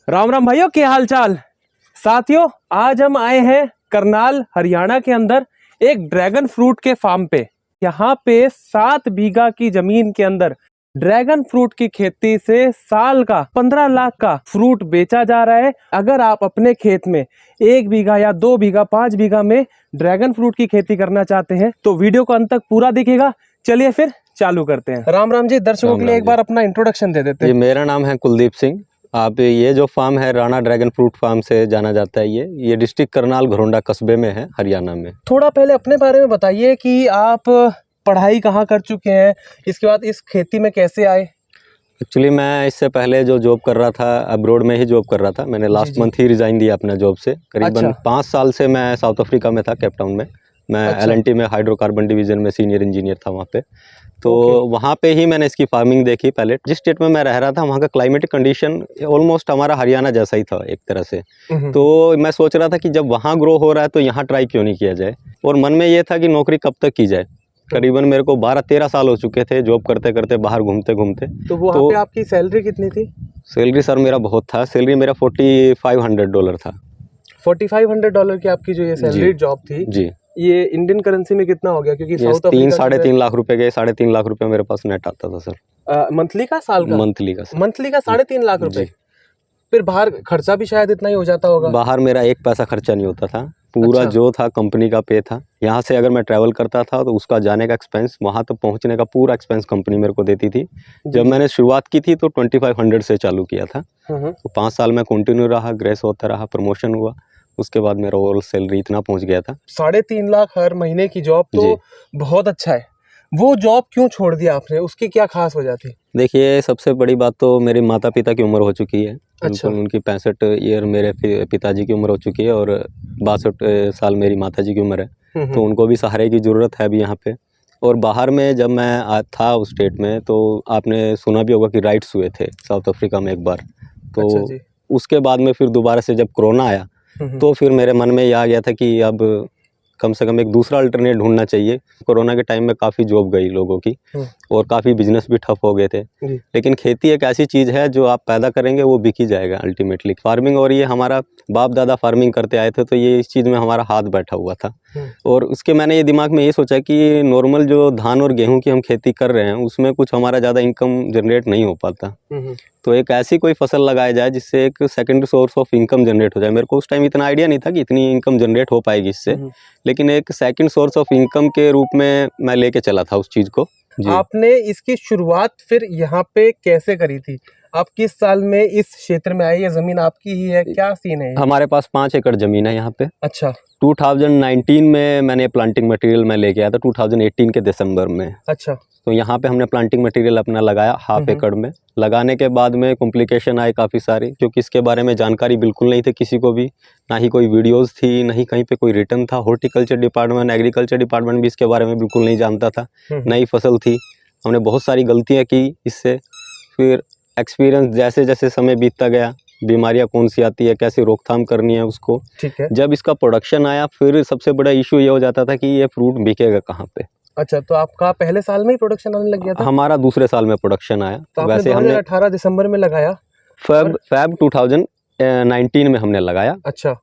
राम राम भाइयों, क्या हाल चाल। साथियों, आज हम आए हैं करनाल हरियाणा के अंदर एक ड्रैगन फ्रूट के फार्म पे। यहाँ पे 7 बीघा की जमीन के अंदर ड्रैगन फ्रूट की खेती से साल का 15 लाख का फ्रूट बेचा जा रहा है। अगर आप अपने खेत में 1 बीघा या 2 बीघा 5 बीघा में ड्रैगन फ्रूट की खेती करना चाहते हैं तो वीडियो को अंत तक पूरा दिखेगा। चलिए फिर चालू करते हैं। राम राम जी, दर्शकों के लिए एक बार अपना इंट्रोडक्शन दे देते हैं। मेरा नाम है कुलदीप सिंह। आप ये जो फार्म है राणा ड्रैगन फ्रूट फार्म से जाना जाता है। ये डिस्ट्रिक्ट करनाल घरोंडा कस्बे में है, हरियाणा में। थोड़ा पहले अपने बारे में बताइए कि आप पढ़ाई कहाँ कर चुके हैं, इसके बाद इस खेती में कैसे आए। एक्चुअली मैं इससे पहले जो जॉब कर रहा था, अब्रोड में ही जॉब कर रहा था। मैंने लास्ट मंथ ही रिजाइन दिया अपना जॉब से। करीबन 5 साल से मैं साउथ अफ्रीका में था, केप टाउन में। मैं LNT में हाइड्रोकार्बन डिवीजन में सीनियर इंजीनियर था वहाँ पे। तो वहाँ पे ही मैंने इसकी फार्मिंग देखी। पहले जिस स्टेट में मैं रह रहा था वहाँ का क्लाइमेटिक कंडीशन ऑलमोस्ट हमारा हरियाणा जैसा ही था एक तरह से। तो मैं सोच रहा था कि जब वहाँ ग्रो हो रहा है तो यहाँ ट्राई क्यों नहीं किया जाए। और मन में ये था कि नौकरी कब तक की जाए। करीबन मेरे को 12-13 साल हो चुके थे जॉब करते करते, बाहर घूमते घूमते। तो वहाँ पे आपकी सैलरी कितनी थी? सैलरी सर मेरा बहुत था। सैलरी मेरा $4500 था। $4500 की आपकी जो ये सैलरी जॉब थी जी, ये इंडियन करेंसी में कितना हो गया? क्योंकि साउथ अफ्रीका 3-3.5 लाख रुपए के 3.5 लाख रुपए मेरे पास नेट आता था सर। मंथली का, साल का? मंथली का सर। मंथली का 3.5 लाख रुपए। फिर बाहर खर्चा भी शायद इतना ही हो जाता होगा। बाहर मेरा 1 पैसा खर्चा नहीं होता था। पूरा जो था कंपनी का पे था। यहाँ से अगर मैं ट्रैवल करता था तो उसका जाने का एक्सपेंस, वहाँ तक पहुँचने का पूरा एक्सपेंस कंपनी मेरे को देती थी। जब मैंने शुरुआत की थी तो 2500 से चालू किया था। तो 5 साल में कंटिन्यू रहा, ग्रेस होता रहा, प्रमोशन हुआ। उसके बाद मेरा ओवरऑल सैलरी इतना पहुँच गया था। 3.5 लाख हर महीने की जॉब तो बहुत अच्छा है। वो जॉब क्यों छोड़ दिया आपने? उसकी क्या खास वजह थी? देखिए, सबसे बड़ी बात तो मेरे माता पिता की उम्र हो चुकी है। अच्छा। उनकी 65 ईयर मेरे पिताजी की उम्र हो चुकी है और 62 साल मेरी माता जी की उम्र है। तो उनको भी सहारे की ज़रूरत है अभी यहाँ पे। और बाहर में जब मैं था उस स्टेट में, तो आपने सुना भी होगा कि राइट्स हुए थे साउथ अफ्रीका में एक बार। तो उसके बाद में फिर दोबारा से जब कोरोना आया तो फिर मेरे मन में ये आ गया था कि अब कम से कम एक दूसरा अल्टरनेट ढूंढना चाहिए। कोरोना के टाइम में काफ़ी जॉब गई लोगों की और काफ़ी बिजनेस भी ठप हो गए थे। लेकिन खेती एक ऐसी चीज़ है जो आप पैदा करेंगे वो बिक ही जाएगा अल्टीमेटली। फार्मिंग, और ये हमारा बाप दादा फार्मिंग करते आए थे तो ये इस चीज़ में हमारा हाथ बैठा हुआ था। और उसके मैंने ये दिमाग में ये सोचा कि नॉर्मल जो धान और गेहूँ की हम खेती कर रहे हैं उसमें कुछ हमारा ज़्यादा इनकम जनरेट नहीं हो पाता। तो एक ऐसी कोई फसल लगाया जाए जिससे एक secondary source of income generate हो जाए। मेरे को उस टाइम इतना आइडिया नहीं था कि इतनी इनकम जनरेट हो पाएगी इससे, लेकिन एक सेकंड सोर्स ऑफ इनकम के रूप में मैं लेके चला था उस चीज़ को। आपने इसकी शुरुआत फिर यहाँ पे कैसे करी थी? आप किस साल में इस क्षेत्र में आए? ये जमीन आपकी ही है, क्या सीन है? हमारे पास 5 एकड़ जमीन है यहाँ पे। अच्छा। 2019 में मैंने प्लांटिंग मटेरियल मैं लेके आया था, 2018 के दिसंबर में। अच्छा। तो यहाँ पे हमने प्लांटिंग मटेरियल अपना लगाया ½ एकड़ में। लगाने के बाद में कॉम्प्लिकेशन आए काफ़ी सारी, क्योंकि इसके बारे में जानकारी बिल्कुल नहीं थी किसी को भी। ना ही कोई वीडियोस थी, ना ही कहीं पे कोई रिटर्न था। हॉर्टिकल्चर डिपार्टमेंट, एग्रीकल्चर डिपार्टमेंट भी इसके बारे में बिल्कुल नहीं जानता था। नई फसल थी, हमने बहुत सारी गलतियाँ की इससे। फिर एक्सपीरियंस जैसे जैसे समय बीतता गया, बीमारियाँ कौन सी आती है, कैसे रोकथाम करनी है उसको। ठीक है। जब इसका प्रोडक्शन आया फिर सबसे बड़ा इशू ये हो जाता था कि ये फ्रूट बिकेगा कहाँ पे। अच्छा, तो आपका पहले साल में ही प्रोडक्शन आने लग गया था? हमारा दूसरे साल में प्रोडक्शन आया। तो वैसे हमने 2018 दिसंबर में लगाया। फेब 2019 में हमने लगाया। अच्छा।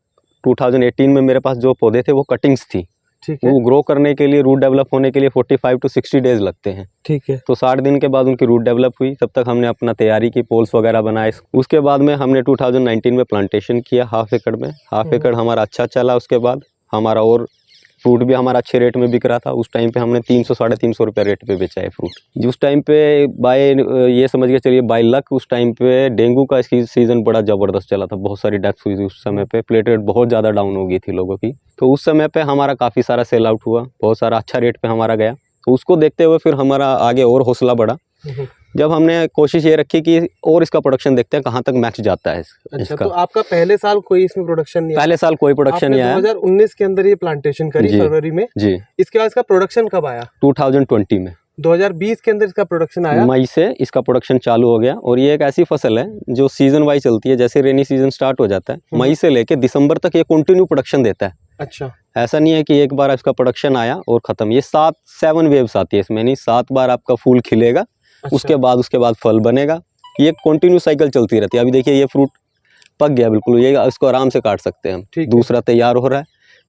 2018 में मेरे पास जो पौधे थे वो कटिंग्स थी। ठीक है। वो ग्रो करने के लिए, रूट डेवलप होने के लिए 45 to 60 डेज लगते हैं। ठीक है। तो 60 दिन के बाद उनकी रूट डेवलप हुई। तब तक हमने अपना तैयारी की, पोल्स वगैरह बनाए। उसके बाद में हमने 2019 में प्लांटेशन किया ½ एकड़ में। ½ एकड़ हमारा अच्छा चला। उसके बाद हमारा और फ्रूट भी हमारा अच्छे रेट में बिक रहा था। उस टाइम पे हमने 300-350 रुपये रेट पे बेचा है फ्रूट। उस टाइम पे ये समझ के चलिए बाय लक उस टाइम पे डेंगू का सीज़न बड़ा ज़बरदस्त चला था। बहुत सारी डेथ्स हुई थी उस समय पे। प्लेटलेट बहुत ज़्यादा डाउन हो गई थी लोगों की। तो उस समय पे हमारा काफ़ी सारा सेल आउट हुआ, बहुत सारा अच्छा रेट पे हमारा गया। तो उसको देखते हुए फिर हमारा आगे और हौसला बढ़ा। जब हमने कोशिश ये रखी कि और इसका प्रोडक्शन देखते हैं कहाँ तक मैच जाता है अच्छा, इसका। तो आपका पहले साल कोई इसमें प्रोडक्शन नहीं? पहले साल कोई प्रोडक्शन नहीं आया। 2019 के अंदर ये प्लांटेशन करी फरवरी में जी। इसके बाद इसका प्रोडक्शन कब आया? 2020 में। 2020 के अंदर इसका प्रोडक्शन आया। मई से इसका प्रोडक्शन चालू हो गया। और ये एक ऐसी फसल है जो सीजन वाइज चलती है। जैसे रेनी सीजन स्टार्ट हो जाता है मई से लेके दिसंबर तक ये कंटिन्यू प्रोडक्शन देता है। अच्छा। ऐसा नहीं है कि एक बार इसका प्रोडक्शन आया और खत्म। ये 7 वेव्स आती है इसमें, नहीं 7 बार आपका फूल खिलेगा। अच्छा। उसके बाद फल बनेगा। ये कंटिन्यू साइकिल चलती रहती है। अभी देखिए ये फ्रूट पक गया बिल्कुल, ये इसको आराम से काट सकते हैं हम। ठीक है। दूसरा तैयार हो रहा है,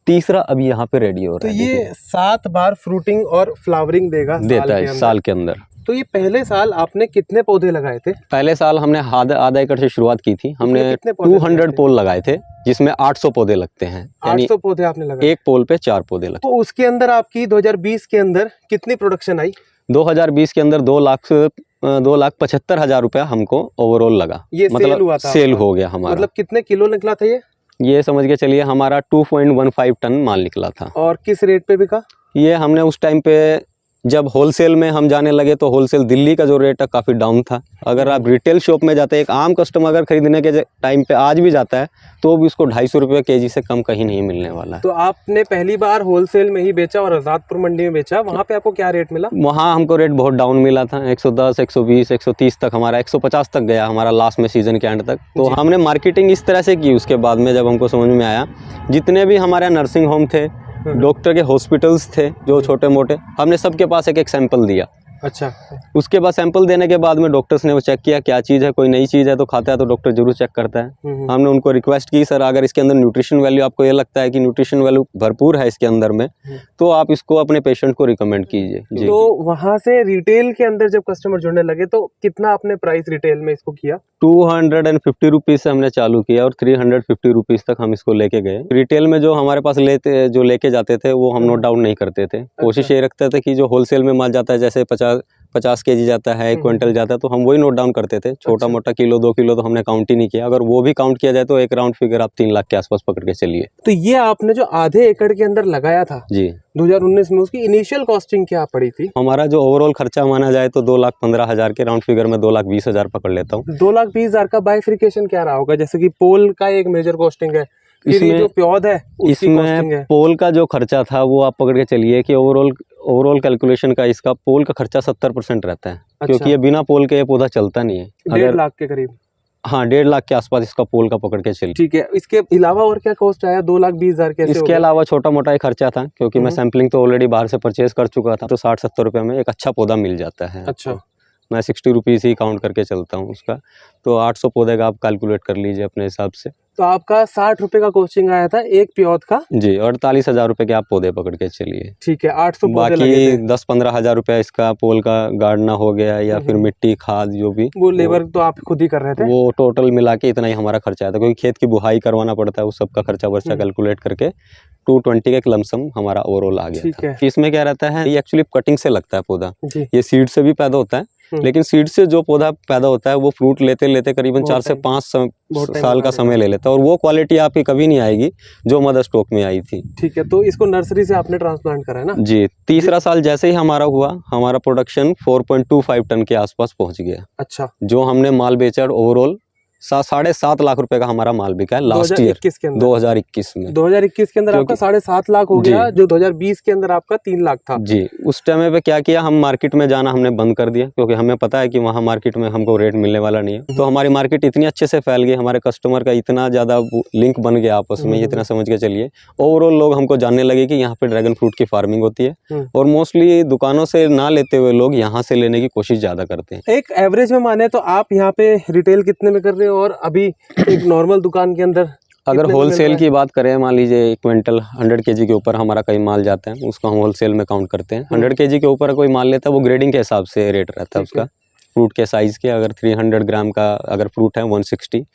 तीसरा अभी यहाँ पे रेडी हो तो रहा है। ये देखिए, 7 बार फ्रूटिंग और फ्लावरिंग देगा देता साल के है अंदर। साल के अंदर। तो ये पहले साल आपने कितने पौधे लगाए थे? पहले साल हमने आधा एकड़ से शुरुआत की थी, हमने कितने पौधे लगाए 200 थे? पोल लगाए थे, जिसमें 800 पौधे लगते हैं, यानी 800 पौधे आपने लगाए। एक पोल पे 4 पौधे लगते तो उसके अंदर आपकी 2020 के अंदर कितनी प्रोडक्शन आई? हैं। 2020 के अंदर 2,75,000 रुपया हमको ओवरऑल लगा। ये सेल हुआ था सेल आपका? हो गया हमारा। मतलब कितने किलो निकला था ये समझ के चलिए हमारा 2.15 टन माल निकला था। और किस रेट पे बिका? ये हमने उस टाइम पे जब होलसेल में हम जाने लगे तो होलसेल दिल्ली का जो रेट है काफ़ी डाउन था। अगर आप रिटेल शॉप में जाते हैं, एक आम कस्टमर अगर खरीदने के टाइम पे आज भी जाता है तो भी उसको 250 रुपये केजी से कम कहीं नहीं मिलने वाला है। तो आपने पहली बार होलसेल में ही बेचा और आजादपुर मंडी में बेचा, वहाँ पे आपको क्या रेट मिला? वहाँ हमको रेट बहुत डाउन मिला था, 110, 120, 130 तक, हमारा 150 तक गया हमारा लास्ट में सीजन के एंड तक। तो हमने मार्केटिंग इस तरह से की उसके बाद में, जब हमको समझ में आया जितने भी हमारे नर्सिंग होम थे, डॉक्टर के हॉस्पिटल्स थे जो छोटे मोटे, हमने सबके पास एक एक सैंपल दिया। अच्छा। उसके बाद सैंपल देने के बाद में डॉक्टर्स ने वो चेक किया क्या चीज़ है, कोई नई चीज़ है तो खाता है तो डॉक्टर जरूर चेक करता है। हमने उनको रिक्वेस्ट की, सर अगर इसके अंदर न्यूट्रिशन वैल्यू आपको ये लगता है कि न्यूट्रिशन वैल्यू भरपूर है इसके अंदर में, तो आप इसको अपने पेशेंट को रिकमेंड कीजिए। जी। तो वहाँ से रिटेल के अंदर जब कस्टमर जुड़ने लगे तो कितना आपने प्राइस रिटेल में इसको किया? 250 रुपीज़ से हमने चालू किया और 350 रुपीज़ तक हम इसको लेके गए। रिटेल में जो हमारे पास लेके जाते थे वो हम नोट डाउन नहीं करते थे। कोशिश ये रखते थे कि जो होलसेल में माल जाता है, जैसे 50 केजी जाता है, 1 क्विंटल जाता है, तो हम वही नोट डाउन करते थे। छोटा मोटा किलो 2 किलो तो हमने काउंट ही नहीं किया। अगर वो भी काउंट किया जाए तो एक राउंड फिगर आप 3 लाख के आसपास पकड़ के चलिए। तो ये आपने जो आधे एकड़ के अंदर लगाया था जी 2019 में, उसकी इनिशियल कॉस्टिंग क्या पड़ी थी? हमारा जो ओवरऑल खर्चा माना जाए तो 2,15,000 के राउंड फिगर में 2,20,000 पकड़ लेता हूँ। 2,20,000 का बाइफिकेशन क्या रहा होगा? जैसे कि पोल का एक मेजर कॉस्टिंग है, फिर ये जो प्योद है उसकी कॉस्टिंग है। पोल का जो खर्चा था वो आप पकड़ के चलिए कि ओवरऑल कैलकुलेशन का इसका पोल का खर्चा 70% रहता है। क्योंकि ये बिना पोल के ये पौधा चलता नहीं है। 1.5 लाख के करीब। हाँ, 1.5 लाख के आसपास इसका पोल का पकड़ के चलिए। ठीक है। इसके अलावा और क्या कॉस्ट आया? 2,20,000 कैसे? इसके अलावा छोटा मोटा एक खर्चा था, क्योंकि मैं सैम्पलिंग तो ऑलरेडी बाहर से परचेज कर चुका था, तो 60-70 रुपये में एक अच्छा पौधा मिल जाता है। अच्छा। मैं 60 रुपीज़ ही काउंट करके चलता हूँ उसका, तो 800 पौधे का आप कैलकुलेट कर लीजिए अपने हिसाब से। तो आपका 60 रुपए का कॉस्टिंग आया था एक प्योद का? जी, 48,000 रुपये के आप पौधे पकड़ के चलिए। ठीक है। 800 पौधे लगे बाकी थे। 10-15 हज़ार रुपया इसका पोल का गाड़ना हो गया, या फिर मिट्टी खाद जो भी, वो लेबर तो आप खुद ही कर रहे थे? वो टोटल मिला के इतना ही हमारा खर्चा आया था, क्योंकि खेत की बुहाई करवाना पड़ता है, उस सब का खर्चा वर्चा कैलकुलेट करके 220 का एक लमसम हमारा ओवरऑल आ गया। ठीक है। इसमें क्या रहता है, ये एक्चुअली कटिंग से लगता है पौधा, जी। ये सीड से भी पैदा होता है, लेकिन सीड से जो पौधा पैदा होता है वो फ्रूट लेते लेते करीबन 4 से 5 साल का समय ले लेता है, और वो क्वालिटी आपकी कभी नहीं आएगी जो मदर स्टॉक में आई थी। ठीक है। तो इसको नर्सरी से आपने ट्रांसप्लांट करा है ना? जी, तीसरा साल जैसे ही हमारा हुआ, हमारा प्रोडक्शन 4.25 टन के आसपास पहुंच गया। अच्छा। जो हमने माल बेचा ओवरऑल 7.5 लाख रुपए का हमारा माल बिका है लास्ट ईयर 2021 के अंदर। 2021 में। 2021 के अंदर आपका 7.5 लाख हो गया, जो 2020 के अंदर आपका 3 लाख था। जी, उस टाइम पे क्या किया, हम मार्केट में जाना हमने बंद कर दिया, क्योंकि हमें पता है कि वहाँ मार्केट में हमको रेट मिलने वाला नहीं है। तो हमारी मार्केट इतनी अच्छे से फैल गई, हमारे कस्टमर का इतना ज़्यादा लिंक बन गया आपस में, इतना समझ के चलिए ओवरऑल लोग हमको जानने लगे कि यहाँ पे ड्रैगन फ्रूट की फार्मिंग होती है, और मोस्टली दुकानों से ना लेते हुए लोग यहाँ से लेने की कोशिश ज़्यादा करते हैं। एक एवरेज में माने तो आप यहाँ पे रिटेल कितने में कर रहे हो, और अभी एक नॉर्मल दुकान के अंदर अगर होलसेल की बात करें, मान लीजिए 1 क्विंटल 100 केजी के ऊपर हमारा कई माल जाता है, उसको हम होलसेल में काउंट करते हैं। 100 केजी के ऊपर कोई माल लेता है, वो ग्रेडिंग के हिसाब से रेट रहता है उसका, फ्रूट के साइज के। अगर 300 ग्राम का अगर फ्रूट है 160,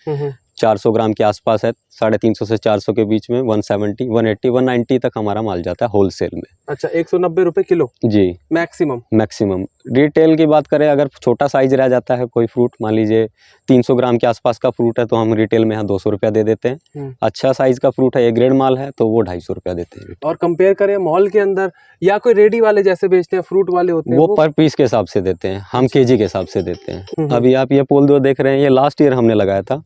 400 ग्राम के आसपास है 350 से 400 के बीच में 170, 180, 190 तक हमारा माल जाता है होलसेल में। अच्छा, 190 रुपए किलो जी, मैक्सिमम। रिटेल की बात करें, अगर छोटा साइज रह जाता है कोई फ्रूट, मान लीजिए 300 ग्राम के आसपास का फ्रूट है, तो हम रिटेल में यहाँ 200 रुपया दे देते हैं। अच्छा साइज का फ्रूट है, ए ग्रेड माल है, तो वो 250 रुपया देते हैं। और कंपेयर करें मॉल के अंदर या कोई रेडी वाले जैसे बेचते हैं, फ्रूट वाले होते हैं, वो पर पीस के हिसाब से देते हैं, हम केजी के हिसाब से देते हैं। अभी आप ये पोल 2 देख रहे हैं, ये लास्ट ईयर हमने लगाया था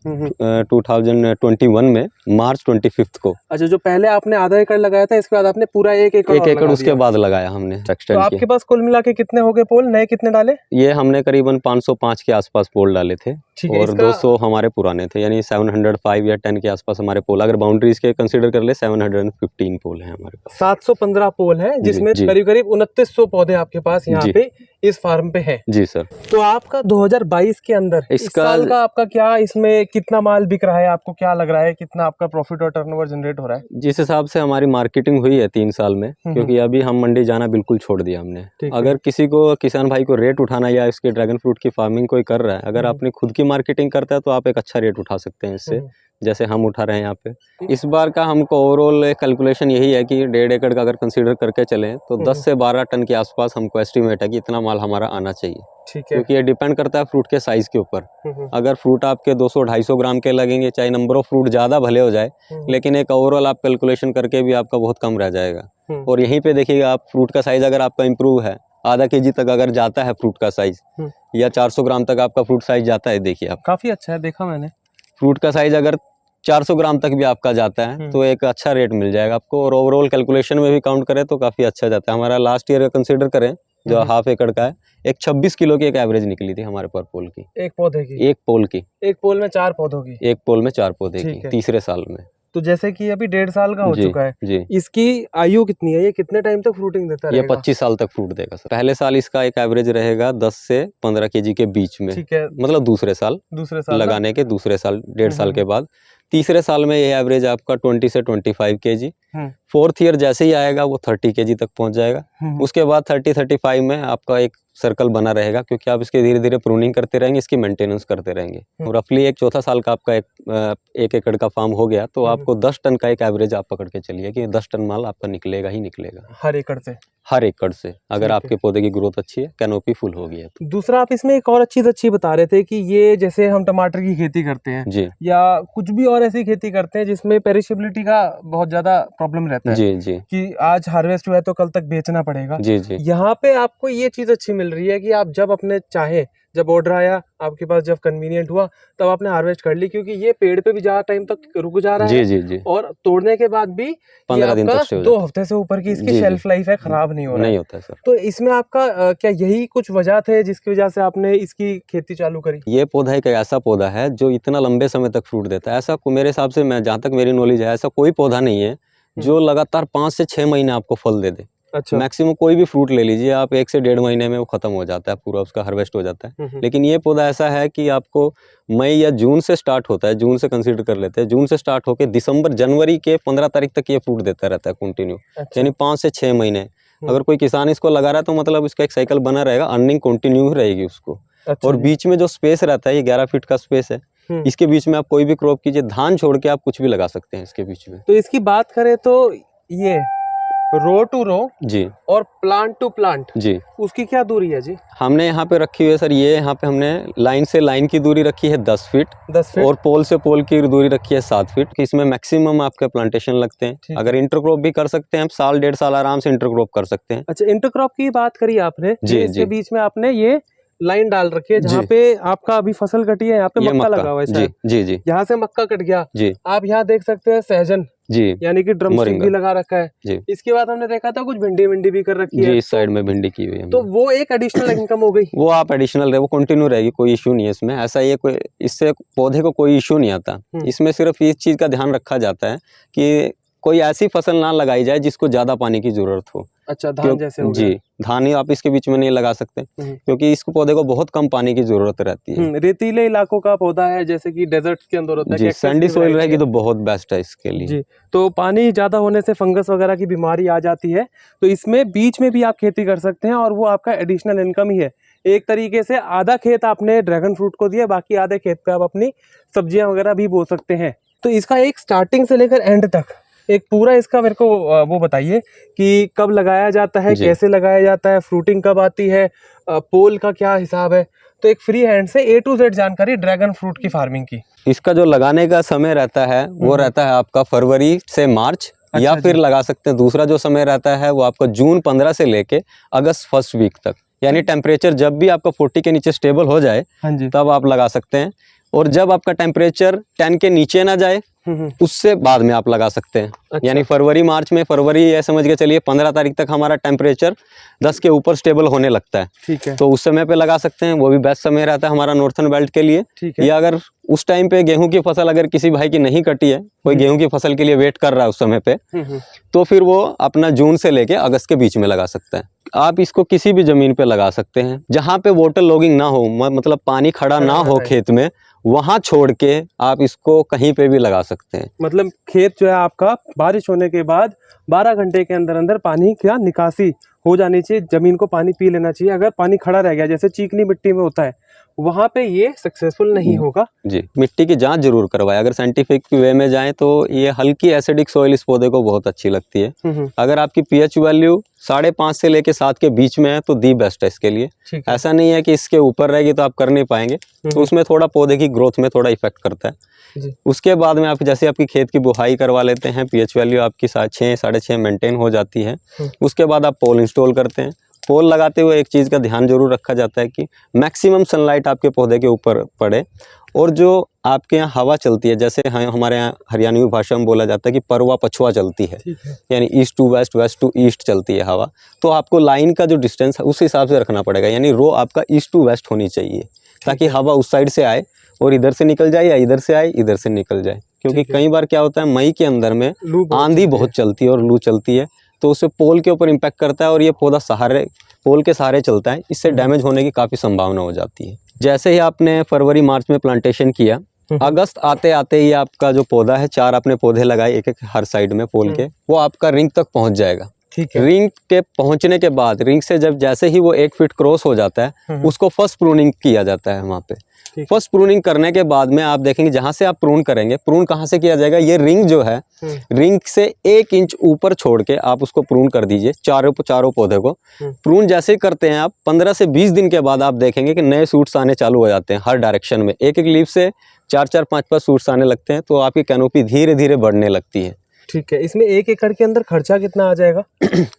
2021 में मार्च 25 को। अच्छा, जो पहले आपने आधा एकड़ लगाया था, इसके बाद आपने पूरा 1 एकड़ उसके बाद लगाया हमने। तो आपके पास कुल मिला के कितने हो गए पोल? नए कितने डाले? ये हमने करीबन 505 के आसपास पोल डाले थे, और 200 हमारे पुराने थे, यानी 705 या 10 के आसपास हमारे पोल। अगर बाउंड्रीज के कंसीडर कर ले 715 पोल है हमारे पास। 715 पोल है, जिसमें करीब करीब 2900 पौधे आपके पास यहाँ पे इस फार्म पे है। जी सर। तो आपका 2022 के अंदर इस साल का आपका क्या, इसमें कितना माल बिक रहा है, आपको क्या लग रहा है, कितना आपका प्रॉफिट और टर्नओवर जनरेट हो रहा है? जिस हिसाब से हमारी मार्केटिंग हुई है 3 साल में, क्योंकि अभी हम मंडी जाना बिल्कुल छोड़ दिया हमने। अगर किसी को, किसान भाई को रेट उठाना या इसके ड्रैगन फ्रूट की फार्मिंग कोई कर रहा है, अगर आपने खुद की मार्केटिंग करता है तो आप एक अच्छा रेट उठा सकते हैं इससे, जैसे हम उठा रहे हैं यहाँ पे। इस बार का हमको ओवरऑल कैलकुलेशन यही है कि 1.5 एकड़ का अगर कंसीडर करके चलें तो 10 से 12 टन के आसपास हमको एस्टिमेट है कि इतना माल हमारा आना चाहिए। ठीक है। क्योंकि ये डिपेंड करता है फ्रूट के साइज के ऊपर। अगर फ्रूट आपके 200-250 ग्राम के लगेंगे, चाहे नंबर ऑफ फ्रूट ज़्यादा भले हो जाए, लेकिन एक ओवरऑल आप कैलकुलेशन करके भी आपका बहुत कम रह जाएगा। और यहीं पे देखिएगा आप, फ्रूट का साइज अगर आपका इम्प्रूव है, आधा केजी तक अगर जाता है फ्रूट का साइज, या 400 ग्राम तक आपका फ्रूट साइज जाता है, देखिए आप काफी अच्छा है, देखा मैंने। फ्रूट का साइज अगर 400 ग्राम तक भी आपका जाता है तो एक अच्छा रेट मिल जाएगा आपको। और ओवरऑल कैलकुलेशन में भी काउंट करें तो काफी अच्छा जाता है। हमारा लास्ट ईयर का कंसीडर करें जो 1/2 एकड़ का है, एक 26 किलो की एक एवरेज निकली थी हमारे पर पोल की। एक पौधे की? एक पोल की। एक पोल में 4 पौधों की? एक पोल में 4 पौधे की, तीसरे साल में। तो जैसे कि अभी 1.5 साल का हो चुका है जी। इसकी आयु कितनी है, ये कितने टाइम तक फ्रूटिंग देता रहेगा? ये 25 साल तक फ्रूट देगा सर। पहले साल इसका एक एवरेज रहेगा 10 से 15 केजी के बीच में। ठीक है। मतलब दूसरे साल लगाने के दूसरे साल, 1.5 साल के बाद। तीसरे साल में ये एवरेज आपका 20 से 25 केजी। 4th ईयर जैसे ही आएगा वो 30 केजी तक पहुंच जाएगा। उसके बाद 30-35 में आपका एक सर्कल बना रहेगा, क्योंकि आप इसके धीरे धीरे प्रूनिंग करते रहेंगे, इसकी मेंटेनेंस करते रहेंगे। और रफली एक चौथा साल का आपका एक एकड़ का फार्म हो गया तो आपको 10 टन का एक एवरेज आप पकड़ के चलिए कि 10 टन माल आपका निकलेगा ही निकलेगा हर एकड़ से। हर एकड़ से, अगर आपके पौधे की ग्रोथ अच्छी है, कैनोपी फुल हो गई है तो। दूसरा, आप इसमें एक और चीज अच्छी बता रहे थे कि ये जैसे हम टमाटर की खेती करते हैं जी, या कुछ भी और ऐसी खेती करते हैं जिसमें पेरिशेबिलिटी का बहुत ज्यादा प्रॉब्लम रहता है। जी कि आज हार्वेस्ट हुआ है तो कल तक बेचना पड़ेगा। जी। यहाँ पे आपको ये चीज अच्छी मिल रही है कि आप जब अपने चाहे, जब ऑर्डर आया आपके पास, जब कन्वीनियंट हुआ तब आपने हार्वेस्ट कर ली, क्योंकि ये पेड़ पे भी ज्यादा टाइम तक रुक जा रहा है। जी। और तोड़ने के बाद भी 15 दिन तक 2 हफ्ते से ऊपर की इसकी शेल्फ लाइफ है, खराब नहीं हो रहा नहीं होता है सर। तो इसमें आपका क्या यही कुछ वजह थे जिसकी वजह से आपने इसकी खेती चालू करी? ये पौधा एक ऐसा पौधा है जो इतना लंबे समय तक फ्रूट देता है। ऐसा मेरे हिसाब से, मैं जहाँ तक मेरी नॉलेज है, ऐसा कोई पौधा नहीं है जो लगातार 5 से 6 महीने आपको फल दे दे। अच्छा। मैक्सिमम कोई भी फ्रूट ले लीजिए आप, 1 से 1.5 महीने में वो खत्म हो जाता है, पूरा उसका हार्वेस्ट हो जाता है। लेकिन ये पौधा ऐसा है कि आपको मई या जून से स्टार्ट होता है, जून से कंसीडर कर लेते हैं, जून से स्टार्ट होकर दिसंबर जनवरी के 15 तारीख तक ये फ्रूट देता रहता है कंटिन्यू। अच्छा। यानी 5 से 6 महीने अगर कोई किसान इसको लगा रहा है तो मतलब इसका एक साइकिल बना रहेगा, अर्निंग कंटिन्यू रहेगी उसको। अच्छा। और बीच में जो स्पेस रहता है, ये 11 फीट का स्पेस है, इसके बीच में आप कोई भी क्रॉप कीजिए, धान छोड़ के आप कुछ भी लगा सकते हैं इसके बीच में। तो इसकी बात करें तो ये रो टू रो जी और प्लांट टू प्लांट जी, उसकी क्या दूरी है जी? हमने यहाँ पे रखी हुई है सर, ये यहाँ पे हमने लाइन से लाइन की दूरी रखी है 10 फीट, 10 फीट, और पोल से पोल की दूरी रखी है 7 फीट। इसमें मैक्सिमम आपके प्लांटेशन लगते हैं। अगर इंटरक्रॉप भी कर सकते हैं, साल 1.5 साल आराम से इंटरक्रॉप कर सकते हैं। अच्छा, इंटरक्रॉप की बात करी आपने जी, इसके बीच में आपने ये लाइन डाल रखी है जहाँ पे आपका अभी फसल कटी है, यहाँ पे मक्का लगा हुआ है शायद। जी। यहाँ से मक्का कट गया जी, आप यहाँ देख सकते हैं सहजन जी, यानी कि ड्रम स्टिक भी लगा रखा है जी। इसके बाद हमने देखा था कुछ भिंडी भी कर रखी है जी, इस साइड में भिंडी की हुई है। तो वो एक एडिशनल इनकम हो गई। वो आप एडिशनल रहे, वो कंटिन्यू रहेगी, कोई इशू नहीं है इसमें। ऐसा ये कोई, इससे पौधे को कोई इशू नहीं आता। इसमें सिर्फ इस चीज का ध्यान रखा जाता है कि कोई ऐसी फसल ना लगाई जाए जिसको ज्यादा पानी की जरूरत हो। अच्छा, धान जैसे हो जी, धान ही आप इसके बीच में नहीं लगा सकते, क्योंकि इसको पौधे को बहुत कम पानी की जरूरत रहती है। रेतीले इलाकों का पौधा है, जैसे कि डेजर्ट के अंदर होता है। जी, सैंडी सोइल रहेगी तो बहुत बेस्ट है इसके लिए। जी, तो पानी ज्यादा होने से फंगस वगैरह की बीमारी आ जाती है, तो इसमें बीच में भी आप खेती कर सकते हैं और वो आपका एडिशनल इनकम ही है। एक तरीके से आधा खेत आपने ड्रैगन फ्रूट को दिया, बाकी आधे खेत पे आप अपनी सब्जियां वगैरह भी बो सकते हैं। तो इसका एक स्टार्टिंग से लेकर एंड तक एक पूरा इसका मेरे को वो बताइए कि कब लगाया जाता है, कैसे लगाया जाता है, फ्रूटिंग कब आती है, पोल का क्या हिसाब है। तो एक फ्री हैंड से A to Z जानकारी ड्रैगन फ्रूट की फार्मिंग की। इसका जो लगाने का समय रहता है वो रहता है आपका फरवरी से मार्च, या फिर लगा सकते हैं दूसरा जो समय रहता है वो आपका जून 15 से लेके अगस्त 1st वीक तक। यानी टेम्परेचर जब भी आपका 40 के नीचे स्टेबल हो जाए तब आप लगा सकते हैं। और जब आपका टेम्परेचर 10 के नीचे ना जाए उससे बाद में आप लगा सकते हैं। अच्छा। यानी फरवरी मार्च में, फरवरी ये समझ के चलिए 15 तारीख तक हमारा टेम्परेचर 10 के ऊपर स्टेबल होने लगता है। ठीक है। तो उस समय पे लगा सकते हैं, वो भी बेस्ट समय रहता है हमारा नॉर्थन बेल्ट के लिए। ठीक है। या अगर उस टाइम पे गेहूं की फसल अगर किसी भाई की नहीं कटी है, कोई गेहूं की फसल के लिए वेट कर रहा है उस समय पे, तो फिर वो अपना जून से लेके अगस्त के बीच में लगा सकता है। आप इसको किसी भी जमीन पे लगा सकते हैं जहां पे वाटर लॉगिंग ना हो, मतलब पानी खड़ा ना हो खेत में, वहां छोड़ के आप इसको कहीं पे भी लगा सकते हैं। मतलब खेत जो है आपका बारिश होने के बाद 12 घंटे के अंदर अंदर पानी का निकासी हो जानी चाहिए, जमीन को पानी पी लेना चाहिए। अगर पानी खड़ा रह गया जैसे चिकनी मिट्टी में होता है, वहां पे ये सक्सेसफुल नहीं होगा। जी, मिट्टी की जांच जरूर करवाएं। अगर साइंटिफिक वे में जाएं तो ये हल्की एसिडिक सॉइल इस पौधे को बहुत अच्छी लगती है। अगर आपकी पीएच वैल्यू 5.5 से लेके 7 के बीच में है तो दी बेस्ट है इसके लिए। ऐसा नहीं है कि इसके ऊपर रहेगी तो आप कर नहीं पाएंगे, तो उसमें थोड़ा पौधे की ग्रोथ में थोड़ा इफेक्ट करता है। उसके बाद में आप जैसे आपकी खेत की बुहाई करवा लेते हैं, पीएच वैल्यू आपकी 6 साढ़े 6 मेंटेन हो जाती है, उसके बाद आप पोल इंस्टॉल करते हैं। पोल लगाते हुए एक चीज़ का ध्यान जरूर रखा जाता है कि मैक्सिमम सनलाइट आपके पौधे के ऊपर पड़े, और जो आपके यहाँ हवा चलती है, जैसे हमारे यहाँ हरियाणवी भाषा में बोला जाता है कि परवा पछुआ चलती है, यानी east to west, west to east चलती है हवा, तो आपको लाइन का जो डिस्टेंस है उस हिसाब से रखना पड़ेगा। यानी रो आपका ईस्ट टू वेस्ट होनी चाहिए ताकि हवा उस साइड से आए और इधर से निकल जाए, या इधर से आए इधर से निकल जाए। क्योंकि कई बार क्या होता है, मई के अंदर में आंधी बहुत चलती है और लू चलती है, तो उससे पोल के ऊपर इम्पैक्ट करता है और ये पौधा पोल के सहारे चलता है, इससे डैमेज होने की काफ़ी संभावना हो जाती है। जैसे ही आपने फरवरी मार्च में प्लांटेशन किया, अगस्त आते आते ही आपका जो पौधा है, 4 आपने पौधे लगाए एक एक हर साइड में पोल के, वो आपका रिंग तक पहुंच जाएगा। ठीक है। रिंग के पहुंचने के बाद, रिंग से जब जैसे ही वो 1 फीट क्रॉस हो जाता है, उसको फर्स्ट प्रूनिंग किया जाता है वहाँ पे। फर्स्ट प्रूनिंग करने के बाद में आप देखेंगे जहां से आप प्रून करेंगे, प्रून कहां से किया जाएगा, ये रिंग जो है, रिंग से 1 इंच ऊपर छोड़ के आप उसको प्रून कर दीजिए, चारों पौधे को। प्रून जैसे ही करते हैं आप, 15 से 20 दिन के बाद आप देखेंगे कि नए सूट्स आने चालू हो जाते हैं हर डायरेक्शन में। एक लीफ से 4-4, 5-5 सूट्स आने लगते हैं, तो आपकी कैनोपी धीरे धीरे बढ़ने लगती है। ठीक है। इसमें 1 एकड़ के अंदर खर्चा कितना आ जाएगा?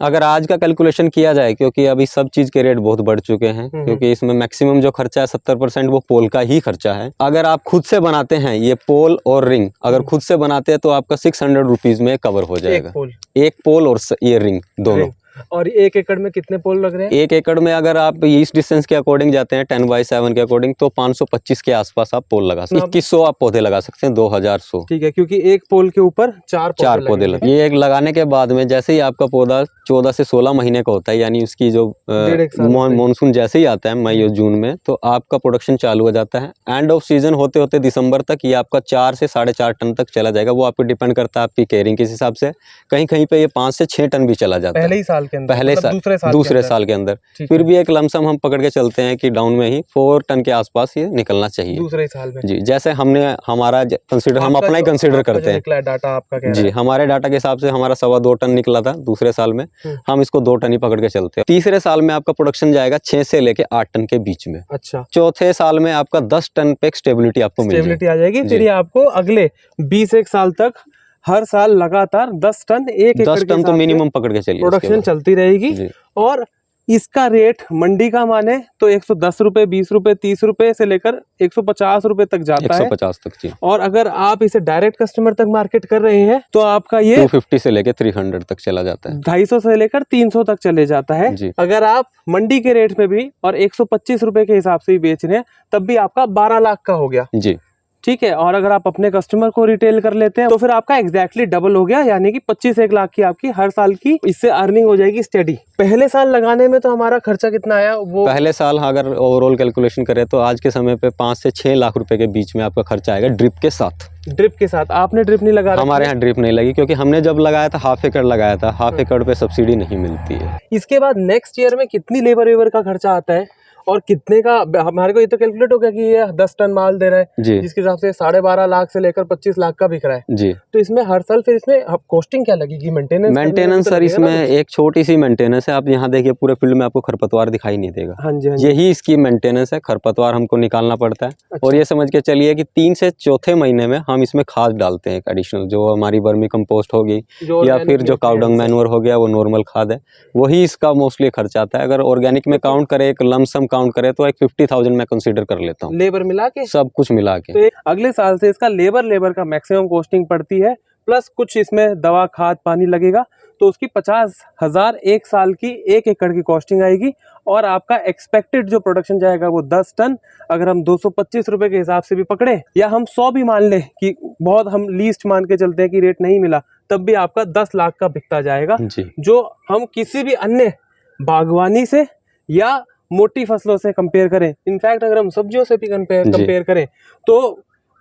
अगर आज का कैलकुलेशन किया जाए, क्योंकि अभी सब चीज के रेट बहुत बढ़ चुके हैं, क्योंकि इसमें मैक्सिमम जो खर्चा है 70% वो पोल का ही खर्चा है। अगर आप खुद से बनाते हैं ये पोल और रिंग, अगर खुद से बनाते हैं तो आपका 600 रुपीज में कवर हो जाएगा। एक पोल और ये रिंग दोनों। और 1 एकड़ में कितने पोल लग रहे हैं? 1 एकड़ में अगर आप ईस्ट डिस्टेंस के अकॉर्डिंग जाते हैं 10/7 के अकॉर्डिंग, तो 525 के आसपास आप पोल लगा सकते हैं। 2100 आप पौधे लगा सकते हैं, 2100। ठीक है, क्योंकि एक पोल के ऊपर 4 पौधे लगे। ये एक लगाने के बाद में जैसे ही आपका पौधा 14 से 16 महीने का होता है, यानी उसकी जो मानसून जैसे ही आता है मई और जून में, तो आपका प्रोडक्शन चालू हो जाता है। एंड ऑफ सीजन होते होते दिसंबर तक ये आपका 4 से 4.5 टन तक चला जाएगा। वो आपको डिपेंड करता है आपकी केयरिंग के हिसाब से। कहीं कहीं पे ये 5 से 6 टन भी चला जाता है पहले ही साल के अंदर, पहले मतलब दूसरे साल के अंदर। फिर भी एक लमसम हम पकड़ के चलते हैं कि डाउन में ही 4 टन के आसपास ये निकलना चाहिए दूसरे साल में। जी, जैसे हमारा कंसीडर, हम अपना ही कंसीडर करते हैं। डाटा आपका क्या जी, हमारे डाटा के हिसाब से हमारा 2.25 टन निकला था दूसरे साल में, हम इसको 2 टन ही पकड़ के चलते हैं। तीसरे साल में आपका प्रोडक्शन जाएगा 6 से लेके 8 टन के बीच में। अच्छा। चौथे साल में आपका 10 टन पे स्टेबिलिटी आपको आ जाएगी। फिर ये आपको अगले 20 साल तक हर साल लगातार 10 टन 1 एकड़ 10 टन तो मिनिमम पकड़ के चलिए, प्रोडक्शन चलती रहेगी। और इसका रेट मंडी का माने तो 110 रुपए, 20 रुपए, 30 रुपए से लेकर 150 रुपए तक जाता है। 150 तक जी। और अगर आप इसे डायरेक्ट कस्टमर तक मार्केट कर रहे हैं तो आपका ये 250 से लेकर 300 तक चला जाता है। 250 से लेकर 300 तक चले जाता है जी। अगर आप मंडी के रेट में भी और 125 रुपए के हिसाब से ही बेच रहे हैं, तब भी आपका 12 लाख का हो गया जी। ठीक है। और अगर आप अपने कस्टमर को रिटेल कर लेते हैं तो फिर आपका एग्जैक्टली डबल हो गया, यानी कि 25-1 लाख की आपकी हर साल की इससे अर्निंग हो जाएगी स्टेडी। पहले साल लगाने में तो हमारा खर्चा कितना आया? वो पहले साल अगर ओवरऑल कैलकुलेशन करें तो आज के समय पे 5 से 6 लाख रुपए के बीच में आपका खर्चा आएगा ड्रिप के साथ। ड्रिप के साथ आपने ड्रिप नहीं लगा? हमारे यहाँ ड्रिप नहीं लगी, क्योंकि हमने जब लगाया था हाफ एकड़ लगाया था, हाफ एकड़ पे सब्सिडी नहीं मिलती है। इसके बाद नेक्स्ट ईयर में कितनी लेबर वेबर का खर्चा आता है और कितने का? हमारे को ये तो कैलकुलेट हो गया कि ये 10 टन माल दे रहा है जी, जिसके हिसाब से 12.5 लाख से लेकर 25 लाख का बिक रहा है जी। तो इसमें हर साल फिर इसमें कॉस्टिंग क्या लगेगी? मेंटेनेंस सर, इसमें एक छोटी सी मेंटेनेंस है। आप यहाँ देखिए पूरे फील्ड में आपको खरपतवार दिखाई नहीं देगा। हाँ जी, यही इसकी मेंटेनेंस है। खरपतवार हमको निकालना पड़ता है। अच्छा। और ये समझ के चलिए कि 3 से चौथे महीने में हम इसमें खाद डालते हैं एडिशनल, जो हमारी वर्मी कंपोस्ट होगी या फिर जो काउडंग मैन्योर हो गया, वो नॉर्मल खाद है, वही इसका मोस्टली खर्चा आता है। अगर ऑर्गेनिक में काउंट करें, एक लमसम काउंट करें तो एक 50,000 मैं कंसीडर कर लेता हूँ, लेबर मिला के, सब कुछ मिला के। तो अगले साल से इसका लेबर का मैक्सिमम कॉस्टिंग पड़ती है, प्लस कुछ इसमें दवा खाद पानी लगेगा, तो उसकी 50,000 एक साल की 1 एकड़ की कॉस्टिंग आएगी। और आपका एक्सपेक्टेड जो प्रोडक्शन जाएगा वो 10 टन। अगर हम 225 रुपए के हिसाब से भी पकड़े या हम 100 भी मान ले कि बहुत हम लीस्ट मान के चलते हैं कि रेट नहीं मिला, तब भी आपका 10 लाख का बिकता जाएगा, जो हम किसी भी अन्य बागवानी से या मोटी फसलों से कंपेयर करें, इनफैक्ट अगर हम सब्जियों से भी कंपेयर करें तो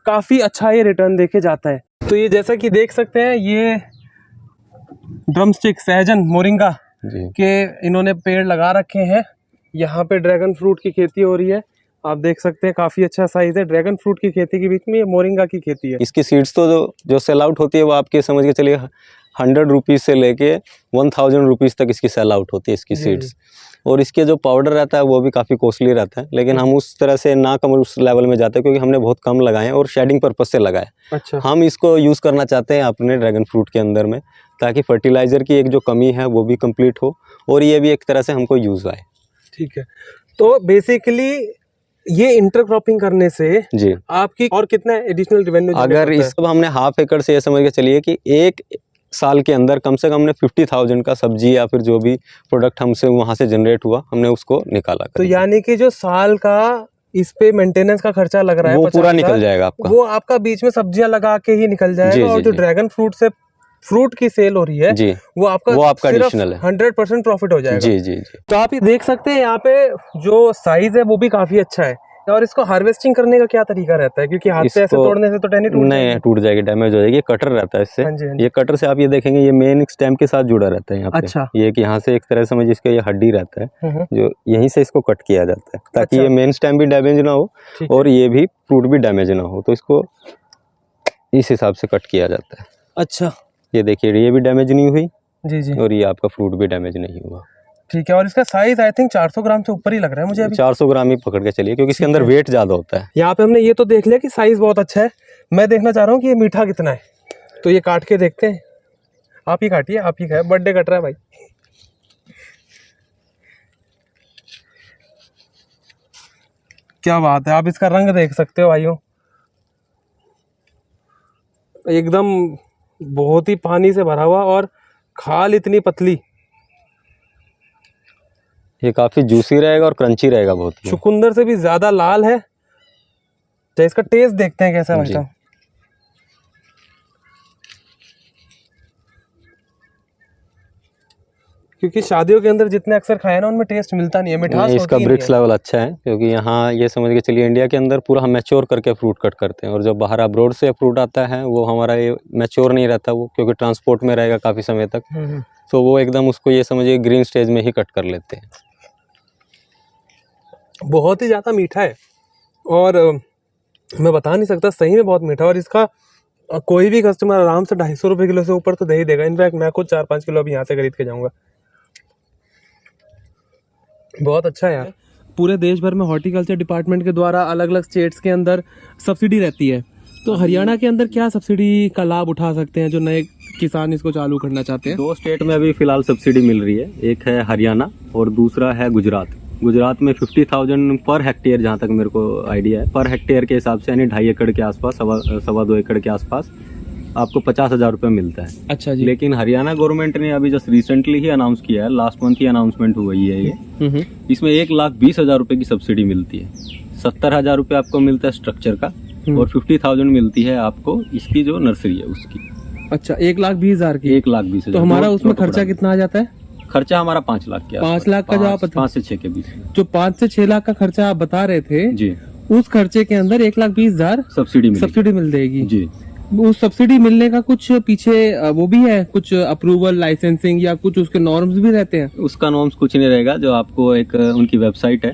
काफ़ी अच्छा ये रिटर्न देखे जाता है। तो ये जैसा कि देख सकते हैं, ये ड्रमस्टिक सहजन मोरिंगा के इन्होंने पेड़ लगा रखे हैं। यहाँ पे ड्रैगन फ्रूट की खेती हो रही है, आप देख सकते हैं काफ़ी अच्छा साइज़ है। ड्रैगन फ्रूट की खेती के बीच में ये मोरिंगा की खेती है। इसकी सीड्स तो जो सेल आउट होती है वो आपके समझ के चलिए 100 रुपीज़ से लेके 1000 रुपीज़ तक इसकी सेल आउट होती है इसकी सीड्स। और इसके जो पाउडर रहता है वो भी काफ़ी कॉस्टली रहता है, लेकिन हम उस तरह से ना कम उस लेवल में जाते हैं क्योंकि हमने बहुत कम लगाए हैं और शेडिंग पर्पस से लगाए। अच्छा। हम इसको यूज़ करना चाहते हैं अपने ड्रैगन फ्रूट के अंदर में, ताकि फर्टिलाइज़र की एक जो कमी है वो भी कंप्लीट हो और ये भी एक तरह से हमको यूज़ आए। ठीक है, तो बेसिकली ये इंटरक्रॉपिंग करने से जी आपकी और कितना एडिशनल रेवेन्यू, अगर इस सब हमने हाफ एकड़ से ये समझ के चलिए कि एक साल के अंदर कम से कम हमने 50,000 का सब्जी या फिर जो भी प्रोडक्ट हमसे वहाँ से जनरेट हुआ हमने उसको निकाला। तो यानी कि जो साल का इस पे मेंटेनेंस का खर्चा लग रहा है वो पूरा निकल जाएगा आपका, वो आपका बीच में सब्जियां लगा के ही निकल जाएगा। और जो ड्रैगन फ्रूट से फ्रूट की सेल हो रही है जी, वो आपका एडिशनल है, 100% प्रॉफिट हो जाएगा। जी जी जी। तो आप ये देख सकते हैं यहाँ पे जो साइज है वो भी काफी अच्छा है। और इसको हार्वेस्टिंग करने का क्या तरीका रहता है, क्योंकि हाथ से ऐसे तोड़ने से तो टहनी टूट जाएगी, डैमेज हो जाएगी। कटर रहता है इससे। हाँ जी, हाँ जी। ये कटर से आप ये देखेंगे ये मेन स्टेम के साथ जुड़ा रहता है यहाँ पे। अच्छा। ये कि यहाँ से एक तरह समझ इसका ये हड्डी रहता है जो यहीं से इसको कट किया जाता है ताकि ये मेन स्टेम भी डैमेज ना हो और ये भी फ्रूट भी डैमेज ना हो, तो इसको इस हिसाब से कट किया जाता है। अच्छा, ये देखिए ये भी डैमेज नहीं हुई जी जी, और ये आपका फ्रूट भी डैमेज नहीं हुआ। ठीक है, और इसका साइज आई थिंक 400 ग्राम से ऊपर ही लग रहा है मुझे अभी। 400 ग्राम ही पकड़ के चलिए क्योंकि इसके अंदर वेट ज्यादा होता है। यहाँ पे हमने ये तो देख लिया कि साइज बहुत अच्छा है, मैं देखना चाह रहा हूँ कि ये मीठा कितना है, तो ये काट के देखते हैं। आप ही काटिए, आप ही खाए, बर्थडे कट रहा है भाई। क्या बात है, आप इसका रंग देख सकते हो भाइयों, एकदम बहुत ही पानी से भरा हुआ और खाल इतनी पतली। ये काफी जूसी रहेगा और क्रंची रहेगा बहुत। चुकंदर से भी ज्यादा लाल है। तो इसका टेस्ट देखते हैं कैसा भाई साहब। क्योंकि शादियों के अंदर जितने अक्सर खाए ना उनमें टेस्ट मिलता नहीं है, मिठास इसका ब्रिक्स लेवल अच्छा है क्योंकि यहाँ ये समझ के चलिए इंडिया के अंदर पूरा हम मैच्योर करके फ्रूट कट करते हैं, और जो बाहर अब्रोड से फ्रूट आता है वो हमारा ये मैच्योर नहीं रहता, वो क्योंकि ट्रांसपोर्ट में रहेगा काफ़ी समय तक, तो वो एकदम उसको ये समझिए ग्रीन स्टेज में ही कट कर लेते हैं। बहुत ही ज़्यादा मीठा है और मैं बता नहीं सकता, सही में बहुत मीठा। और इसका कोई भी कस्टमर आराम से 250 रुपये किलो से ऊपर तो दे ही देगा। इनफैक्ट मैं खुद 4-5 किलो अभी यहाँ से खरीद के जाऊँगा। बहुत अच्छा है यार। पूरे देश भर में हॉर्टिकल्चर डिपार्टमेंट के द्वारा अलग अलग स्टेट्स के अंदर सब्सिडी रहती है, तो हरियाणा के अंदर क्या सब्सिडी का लाभ उठा सकते हैं जो नए किसान इसको चालू करना चाहते हैं? 2 स्टेट में अभी फिलहाल सब्सिडी मिल रही है, एक है हरियाणा और दूसरा है गुजरात। गुजरात में 50,000 पर हेक्टेयर, जहाँ तक मेरे को आइडिया है, पर हेक्टेयर के हिसाब से यानी 2.5 एकड़ के आसपास, सवा 2 एकड़ के आसपास आपको 50,000 रुपये मिलता है। अच्छा जी। लेकिन हरियाणा गवर्नमेंट ने अभी जस्ट रिसेंटली ही अनाउंस किया है, लास्ट मंथ ही अनाउंसमेंट हुई है ये, इसमें 1,20,000 रुपये की सब्सिडी मिलती है। 70,000 रुपये आपको मिलता है स्ट्रक्चर का और 50,000 मिलती है आपको इसकी जो नर्सरी है उसकी। अच्छा, 1,20,000 की। 1,20,000। तो हमारा उसमें खर्चा कितना आ जाता है? खर्चा हमारा 5 लाख के 5 लाख का जो आप 5 से 6 के बीच में, जो 5 से 6 लाख का खर्चा आप बता रहे थे जी, उस खर्चे के अंदर 1,20,000 सब्सिडी मिल जाएगी जी। उस सब्सिडी मिलने का कुछ पीछे वो भी है, कुछ अप्रूवल, लाइसेंसिंग या कुछ उसके नॉर्म्स भी रहते हैं? उसका नॉर्म्स कुछ नहीं रहेगा, जो आपको एक उनकी वेबसाइट है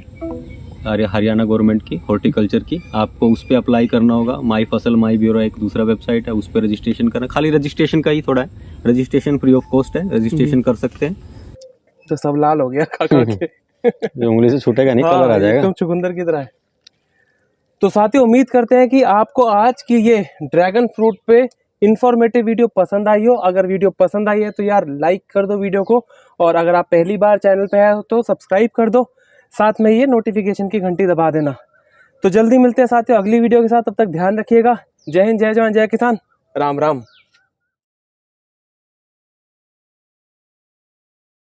हरियाणा गवर्नमेंट की हॉर्टिकल्चर की, आपको उस पर अप्लाई करना होगा। माई फसल माई ब्यूरो एक दूसरा वेबसाइट है, उस पर रजिस्ट्रेशन करना, खाली रजिस्ट्रेशन का ही थोड़ा है, रजिस्ट्रेशन फ्री ऑफ कॉस्ट है, रजिस्ट्रेशन कर सकते हैं। तो सब लाल हो गया खा के। उंगली से छूटेगा नहीं, कलर आ जाएगा, एकदम चुकंदर की तरह है। तो साथियों, उम्मीद करते हैं कि आपको आज की ये ड्रैगन फ्रूट पे इंफॉर्मेटिव वीडियो पसंद आई हो। अगर वीडियो पसंद आई है तो यार लाइक कर दो वीडियो को, और अगर आप पहली बार चैनल पे आए हो तो सब्सक्राइब कर दो। साथ में ये नोटिफिकेशन की घंटी दबा देना। तो जल्दी मिलते हैं साथियों अगली वीडियो के साथ, तब तक ध्यान रखिएगा। जय हिंद, जय जवान, जय किसान, राम राम।